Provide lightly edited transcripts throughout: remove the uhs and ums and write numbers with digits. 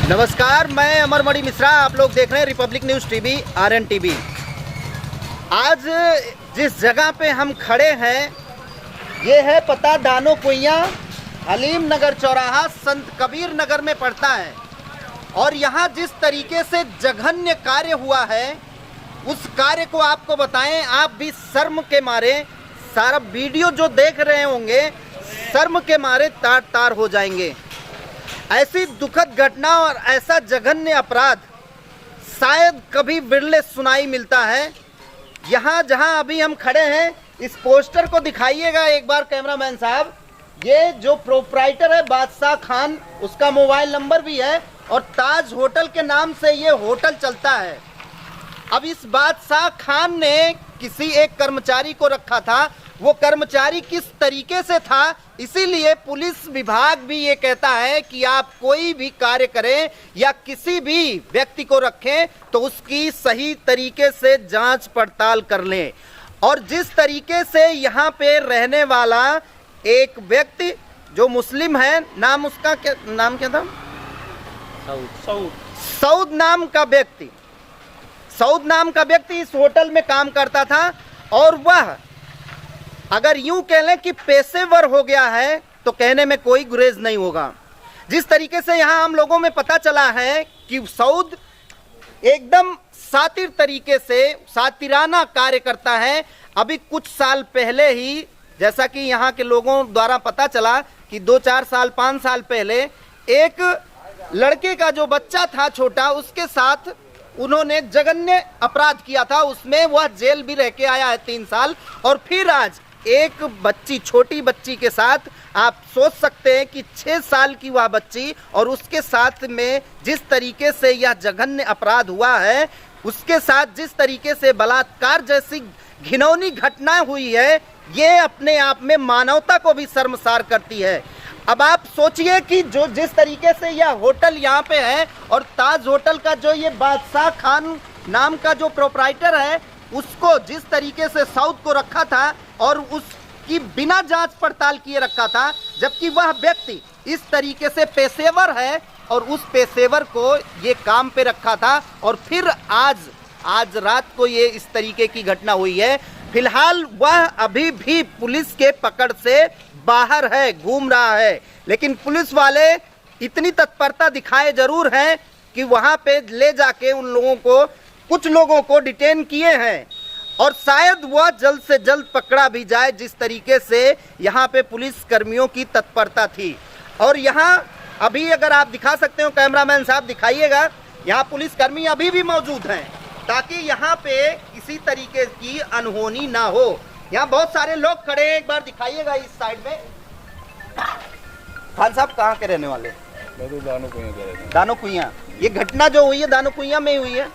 नमस्कार, मैं अमरमणि मिश्रा। आप लोग देख रहे हैं Republic news TV RN TV। आज जिस जगह पे हम खड़े हैं ये है पता दानो कुइयाँ, हलीम नगर चौराहा, संत कबीर नगर में पड़ता है। और यहाँ जिस तरीके से जघन्य कार्य हुआ है उस कार्य को आपको बताएं, आप भी शर्म के मारे, सारा वीडियो जो देख रहे होंगे शर्म के मारे तार तार हो जाएंगे। ऐसी दुखद घटना और ऐसा जघन्य अपराध शायद कभी विरले सुनाई मिलता है। यहाँ जहाँ अभी हम खड़े हैं इस पोस्टर को दिखाइएगा एक बार कैमरामैन साहब। ये जो प्रोप्राइटर है बादशाह खान, उसका मोबाइल नंबर भी है और ताज होटल के नाम से ये होटल चलता है। अब इस बादशाह खान ने किसी एक कर्मचारी को रखा था, वो कर्मचारी किस तरीके से था, इसीलिए पुलिस विभाग भी ये कहता है कि आप कोई भी कार्य करें या किसी भी व्यक्ति को रखें तो उसकी सही तरीके से जांच पड़ताल कर लें। और जिस तरीके से यहाँ पे रहने वाला एक व्यक्ति जो मुस्लिम है, नाम उसका क्या, नाम क्या था? सऊद नाम का व्यक्ति, सऊद नाम का व्यक्ति इस होटल में काम करता था और वह अगर यूं कह लें कि पेशेवर हो गया है तो कहने में कोई गुरेज नहीं होगा। जिस तरीके से यहाँ हम लोगों में पता चला है कि सऊद एकदम सातिर तरीके से सातिराना कार्य करता है। अभी कुछ साल पहले ही, जैसा कि यहाँ के लोगों द्वारा पता चला कि 2-4 साल 5 साल पहले एक लड़के का जो बच्चा था छोटा, उसके साथ उन्होंने जघन्य अपराध किया था। उसमें वह जेल भी रह के आया है 3 साल। और फिर आज एक बच्ची, छोटी बच्ची के साथ, आप सोच सकते हैं कि 6 साल की वह बच्ची और उसके साथ में जिस तरीके से यह जघन्य अपराध हुआ है, उसके साथ जिस तरीके से बलात्कार जैसी घिनौनी घटना हुई है, ये अपने आप में मानवता को भी शर्मसार करती है। अब आप सोचिए कि जो जिस तरीके से यह होटल यहाँ पे है और ताज होटल का जो ये बादशाह खान नाम का जो प्रोप्राइटर है, उसको जिस तरीके से सऊद को रखा था और उसकी बिना जांच पड़ताल किए रखा था, जबकि वह व्यक्ति इस तरीके से पेशेवर है और उस पेशेवर को ये काम पे रखा था। और फिर आज रात को ये इस तरीके की घटना हुई है। फिलहाल वह अभी भी पुलिस के पकड़ से बाहर है, घूम रहा है, लेकिन पुलिस वाले इतनी तत्परता दिखाए जरूर हैं कि वहां पे ले जाके उन लोगों को, कुछ लोगों को डिटेन किए हैं और शायद वह जल्द से जल्द पकड़ा भी जाए, जिस तरीके से यहाँ पे पुलिस कर्मियों की तत्परता थी। और यहाँ अभी अगर आप दिखा सकते हो कैमरामैन साहब, दिखाइएगा, यहाँ पुलिस कर्मी अभी भी मौजूद हैं ताकि यहाँ पे किसी तरीके की अनहोनी ना हो। यहाँ बहुत सारे लोग खड़े हैं, एक बार दिखाइएगा इस साइड में। खान साहब कहाँ के रहने वाले? मैं तो दानो कुइयाँ का रहता हूँ। दानो कुइयाँ। ये घटना जो हुई है दानो कुइयाँ में ही हुई है?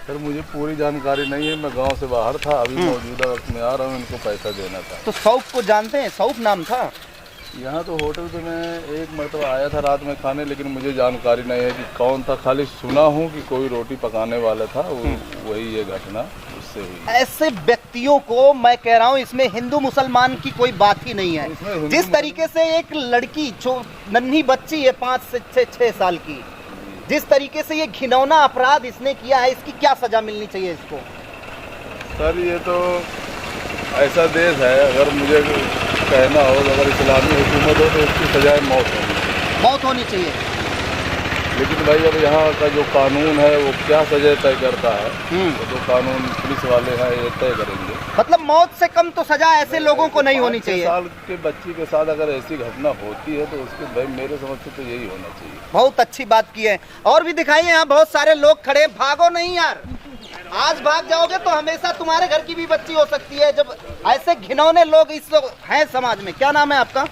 सर मुझे पूरी जानकारी नहीं है, मैं गांव से बाहर था, अभी मौजूदा वक्त में आ रहा हूँ, इनको पैसा देना था। तो सऊद को जानते हैं? सऊद नाम था यहाँ तो होटल पे मैं एक मरतबा आया था रात में खाने, लेकिन मुझे जानकारी नहीं है कि कौन था। खाली सुना हूँ कि कोई रोटी पकाने वाला था, वही ये घटना उससे हुई। ऐसे व्यक्तियों को मैं कह रहा हूँ, इसमें हिंदू मुसलमान की कोई बात ही नहीं है। जिस तरीके से एक लड़की, नन्ही बच्ची है 5 से 6 साल की, जिस तरीके से ये घिनौना अपराध इसने किया है, इसकी क्या सजा मिलनी चाहिए इसको? सर ये तो ऐसा देश है, अगर मुझे कहना हो, अगर इस्लामी हुकूमत हो तो इसकी सजाए मौत होनी चाहिए। लेकिन भाई अब यहाँ का जो कानून है वो क्या सजा तय करता है, वो तो कानून पुलिस वाले हैं ये तय करेंगे। मतलब मौत से कम तो सजा ऐसे लोगों को नहीं होनी चाहिए। 6 साल के बच्ची के साथ अगर ऐसी घटना होती है तो उसके भाई मेरे समझ से तो यही होना चाहिए। बहुत अच्छी बात की है। और भी दिखाइए, यहाँ बहुत सारे लोग खड़े। भागो नहीं यार, आज भाग जाओगे तो हमेशा तुम्हारे घर की भी बच्ची हो सकती है। जब ऐसे घिनौने लोग हैं समाज में। क्या नाम है आपका?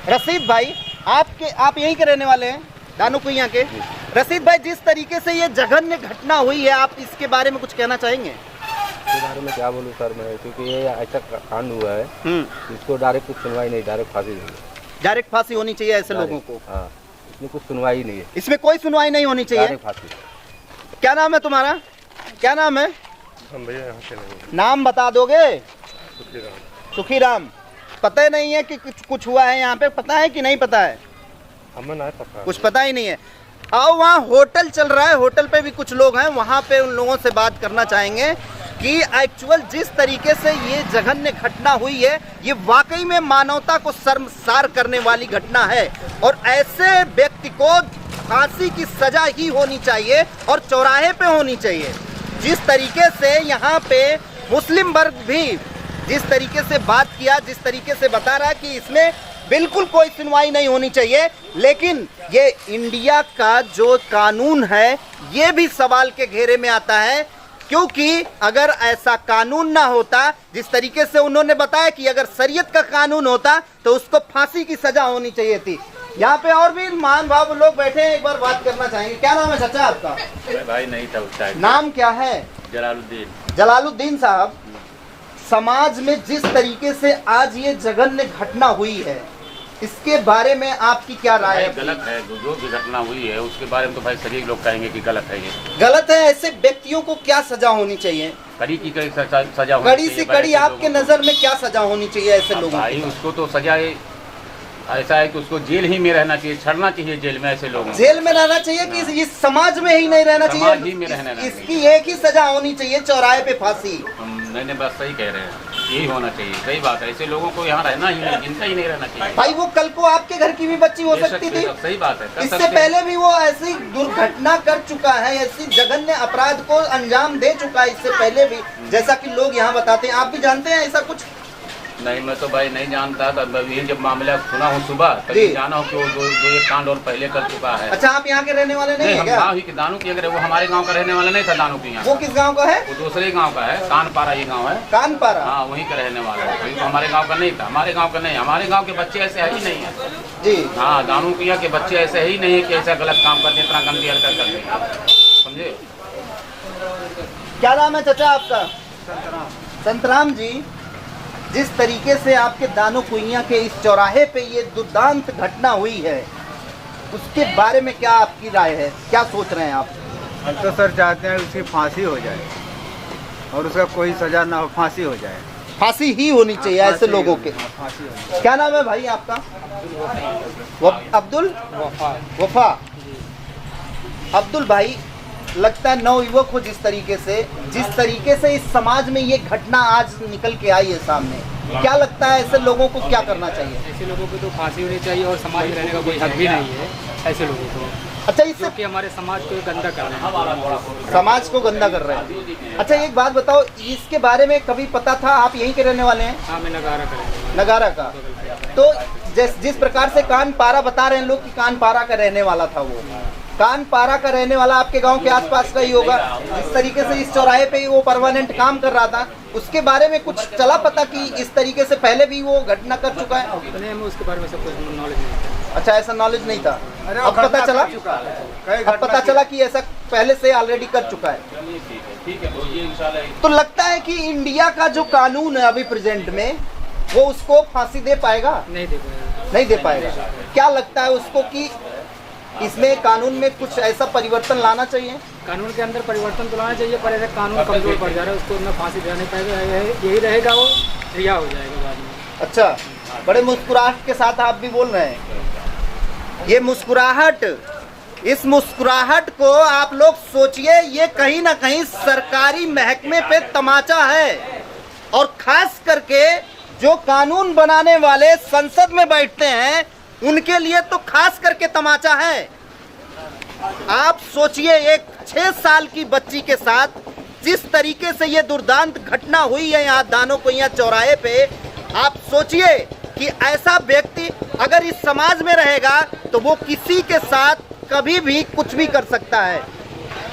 रशीद भाई। आप यहीं के रहने वाले हैं, दानो कुइयाँ के? रशीद भाई, जिस तरीके से ये जघन्य घटना हुई है, आप इसके बारे में कुछ कहना चाहेंगे? इसके बारे में क्या बोलूँ सर मैं, क्योंकि ये ऐसा कांड हुआ है, इसको डायरेक्ट कुछ सुनवाई नहीं, डायरेक्ट फांसी देंगे। डायरेक्ट फांसी होनी चाहिए ऐसे लोगों को? हाँ, इसमें कुछ सुनवाई नहीं है। इसमें कोई सुनवाई नहीं होनी चाहिए, डायरेक्ट फांसी। क्या नाम है तुम्हारा? क्या नाम है? हम भैया यहाँ के नहीं। नाम बता दोगे? सुखीराम। पता नहीं है कि कुछ हुआ है यहाँ पे? पता है कि नहीं पता है? हमें नहीं पता, कुछ पता ही नहीं है। आओ वहाँ होटल चल रहा है, होटल पे भी कुछ लोग हैं, वहाँ पे उन लोगों से बात करना चाहेंगे कि एक्चुअल जिस तरीके से ये जघन्य घटना हुई है, ये वाकई में मानवता को शर्मसार करने वाली घटना है और ऐसे व्यक्ति को फांसी की सजा ही होनी चाहिए और चौराहे पे होनी चाहिए। जिस तरीके से यहाँ पे मुस्लिम वर्ग भी जिस तरीके से बात किया, जिस तरीके से बता रहा है कि इसमें बिल्कुल कोई सुनवाई नहीं होनी चाहिए, लेकिन ये इंडिया का जो कानून है ये भी सवाल के घेरे में आता है, क्योंकि अगर ऐसा कानून ना होता, जिस तरीके से उन्होंने बताया कि अगर शरीयत का कानून होता तो उसको फांसी की सजा होनी चाहिए थी। यहाँ पे और भी महान भाव लोग बैठे हैं, एक बार बात करना चाहेंगे। क्या नाम है चाचा आपका? भाई नहीं था। नाम क्या है? जलालुद्दीन। जलालुद्दीन साहब, समाज में जिस तरीके से आज ये जघन्य घटना हुई है, इसके बारे में आपकी क्या राय है? गलत है, जो भी घटना हुई है उसके बारे में तो भाई सभी लोग कहेंगे कि गलत है। ये गलत है। ऐसे व्यक्तियों को क्या सजा होनी चाहिए? कड़ी की कड़ी सजा होनी कड़ी से कड़ी आपके नजर में क्या सजा होनी चाहिए ऐसे लोगों भाई को? उसको तो सजा ऐसा है कि उसको जेल ही में रहना चाहिए, छड़ना चाहिए जेल में ऐसे लोगों। जेल में रहना चाहिए कि इस समाज में ही नहीं रहना चाहिए? समाज ही में रहना चाहिए। इसकी एक ही सजा होनी चाहिए, चौराहे पे फांसी। नहीं बस सही कह रहे हैं, यही होना चाहिए। सही बात है, ऐसे लोगों को यहाँ रहना ही नहीं, जिंदा ही नहीं रहना चाहिए। भाई वो कल को आपके घर की भी बच्ची हो सकती थी। सही बात है, इससे पहले भी वो ऐसी दुर्घटना कर चुका है, ऐसी जघन्य अपराध को अंजाम दे चुका है इससे पहले भी, जैसा कि लोग यहाँ बताते हैं। आप भी जानते हैं ऐसा कुछ? नहीं, मैं तो भाई नहीं जानता था। ये जब मामला सुना हूँ सुबह तभी जाना हो कि वो जो एक कांड और पहले कर चुका है। अच्छा, आप यहाँ के रहने वाले नहीं हैं क्या? गाँव ही के दानू की, अगर वो हमारे गांव का रहने वाला नहीं था दानू की। यहाँ वो किस गांव का है? वो दूसरे गांव का है, कानपारा ये गांव है। कानपारा? हाँ, वहीं का रहने वाला है। तो हमारे गांव का नहीं था, हमारे गांव का नहीं। हमारे गांव के बच्चे ऐसे है ही नहीं है जी। हाँ, दानू किया के बच्चे ऐसे ही नहीं है कि ऐसा गलत काम करते, इतना गंदी हरकत करते, समझे? क्या नाम है चाचा आपका? संतराम जी, जिस तरीके से आपके दानो कुइयां के इस चौराहे पे ये दुर्दांत घटना हुई है, उसके बारे में क्या आपकी राय है? क्या सोच रहे हैं आप? हम तो सर चाहते हैं उसकी फांसी हो जाए और उसका कोई सजा ना हो, फांसी हो जाए। फांसी ही होनी चाहिए ऐसे लोगों के। फांसी हो। क्या नाम है भाई आपका? अब्दुल वफा। अब्दुल भाई, लगता है नवयुवक हो, जिस तरीके से इस समाज में ये घटना आज निकल के आई है सामने, क्या लगता है ऐसे लोगों को क्या करना चाहिए? ऐसे लोगों को तो फांसी होनी चाहिए और समाज में रहने का कोई हक भी नहीं है ऐसे लोगों को। अच्छा, इससे कि हमारे समाज को गंदा कर रहे हैं, समाज को गंदा कर रहे हैं। अच्छा, एक बात बताओ, इसके बारे में कभी पता था? आप यहीं के रहने वाले हैं? हाँ, मैं नगारा का। तो जिस प्रकार से कानपारा बता रहे हैं लोग कि कानपारा का रहने वाला था, वो कानपारा का रहने वाला आपके गांव के आसपास का ही होगा। इस तरीके से इस चौराहे पे ही वो परमानेंट काम कर रहा था, उसके बारे में कुछ चला पता कि इस तरीके से पहले भी वो घटना कर चुका है? हमें उसके बारे में सब कुछ नॉलेज नहीं था। अच्छा, ऐसा नॉलेज नहीं था। अब पता चला? अब पता चला कि ऐसा पहले से ऑलरेडी कर चुका है। ठीक है, तो ये इंशाल्लाह। तो लगता है कि इंडिया का जो कानून है अभी प्रेजेंट में, वो उसको फांसी दे पाएगा? नहीं दे पाएगा। क्या लगता है उसको कि इसमें कानून में कुछ ऐसा परिवर्तन लाना चाहिए? कानून के अंदर परिवर्तन तो लाना चाहिए, पर ऐसा कानून कमजोर पड़ जा रहा है, उसको न फांसी देना नहीं पाएगा, यही रहेगा, वो रिहा हो जाएगा बाद में। अच्छा, बड़े मुस्कुराहट के साथ आप भी बोल रहे हैं। ये मुस्कुराहट, इस मुस्कुराहट को आप लोग सोचिए, ये कहीं ना कहीं सरकारी महकमे पे तमाचा है, और खास करके जो कानून बनाने वाले संसद में बैठते हैं उनके लिए तो खास करके तमाचा है। आप सोचिए, एक 6 साल की बच्ची के साथ जिस तरीके से ये दुर्दांत घटना हुई है यहाँ दानो कुइयां चौराहे पे, आप सोचिए कि ऐसा व्यक्ति अगर इस समाज में रहेगा तो वो किसी के साथ कभी भी कुछ भी कर सकता है।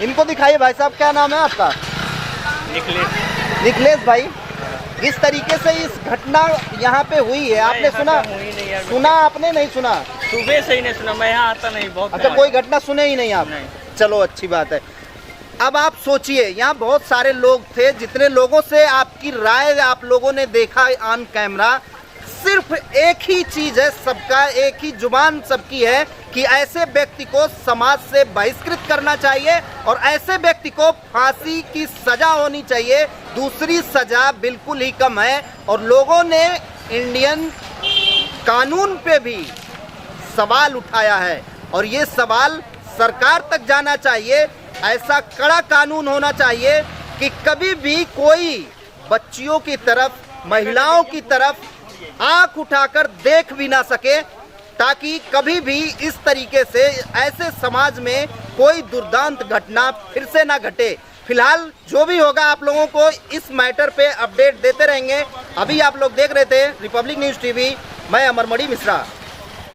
इनको दिखाइए भाई साहब, क्या नाम है आपका? निखिलेश भाई, जिस तरीके से इस घटना यहाँ पे हुई है, आपने सुना? आपने नहीं सुना? सुबह से ही नहीं सुना, मैं यहाँ आता नहीं बहुत। अच्छा, कोई घटना सुने ही नहीं आप? नहीं। चलो, अच्छी बात है। अब आप सोचिए, यहाँ बहुत सारे लोग थे, जितने लोगों से आपकी राय आप लोगों ने देखा ऑन कैमरा, सिर्फ एक ही चीज है सबका, एक ही जुबान सबकी है कि ऐसे व्यक्ति को समाज से बहिष्कृत करना चाहिए और ऐसे व्यक्ति को फांसी की सजा होनी चाहिए। दूसरी सजा बिल्कुल ही कम है। और लोगों ने इंडियन कानून पे भी सवाल उठाया है, और ये सवाल सरकार तक जाना चाहिए। ऐसा कड़ा कानून होना चाहिए कि कभी भी कोई बच्चियों की तरफ, महिलाओं की तरफ आंख उठाकर देख भी ना सके, ताकि कभी भी इस तरीके से ऐसे समाज में कोई दुर्दांत घटना फिर से ना घटे। फिलहाल जो भी होगा आप लोगों को इस मैटर पे अपडेट देते रहेंगे। अभी आप लोग देख रहे थे रिपब्लिक न्यूज़ टीवी, मैं अमरमणि मिश्रा।